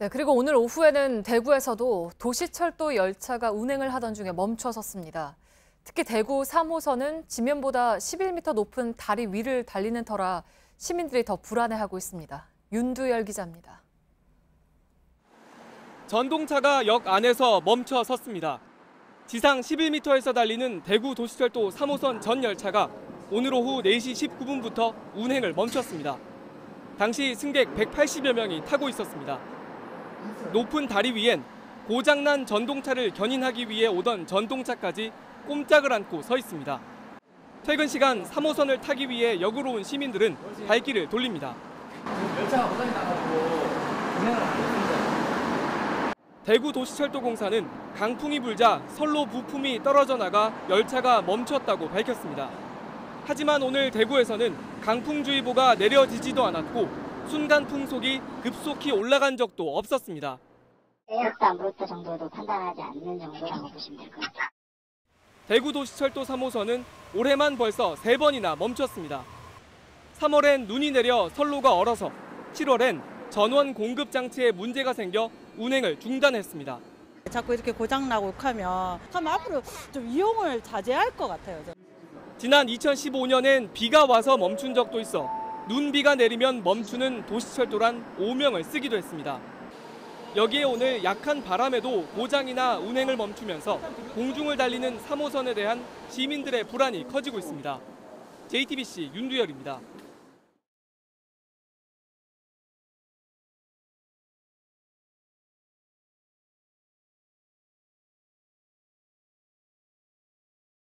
네, 그리고 오늘 오후에는 대구에서도 도시철도 열차가 운행을 하던 중에 멈춰섰습니다. 특히 대구 3호선은 지면보다 11m 높은 다리 위를 달리는 터라 시민들이 더 불안해하고 있습니다. 윤두열 기자입니다. 전동차가 역 안에서 멈춰 섰습니다. 지상 11m에서 달리는 대구 도시철도 3호선 전 열차가 오늘 오후 4시 19분부터 운행을 멈췄습니다. 당시 승객 180여 명이 타고 있었습니다. 높은 다리 위엔 고장난 전동차를 견인하기 위해 오던 전동차까지 꼼짝을 않고 서 있습니다. 퇴근 시간 3호선을 타기 위해 역으로 온 시민들은 발길을 돌립니다. 열차가 고장이 나가지고 운행을 안 했습니다. 대구 도시철도공사는 강풍이 불자 선로 부품이 떨어져 나가 열차가 멈췄다고 밝혔습니다. 하지만 오늘 대구에서는 강풍주의보가 내려지지도 않았고 순간 풍속이 급속히 올라간 적도 없었습니다. 에었다 물었다 정도도 판단하지 않는 정도라고 보시면 될 것 같아요. 대구 도시철도 3호선은 올해만 벌써 3번이나 멈췄습니다. 3월엔 눈이 내려 선로가 얼어서 7월엔 전원 공급 장치에 문제가 생겨 운행을 중단했습니다. 자꾸 이렇게 고장나고 욕하면 앞으로 좀 이용을 자제할 것 같아요. 지난 2015년엔 비가 와서 멈춘 적도 있어 눈비가 내리면 멈추는 도시철도란 오명을 쓰기도 했습니다. 여기에 오늘 약한 바람에도 고장이나 운행을 멈추면서 공중을 달리는 3호선에 대한 시민들의 불안이 커지고 있습니다. JTBC 윤두열입니다.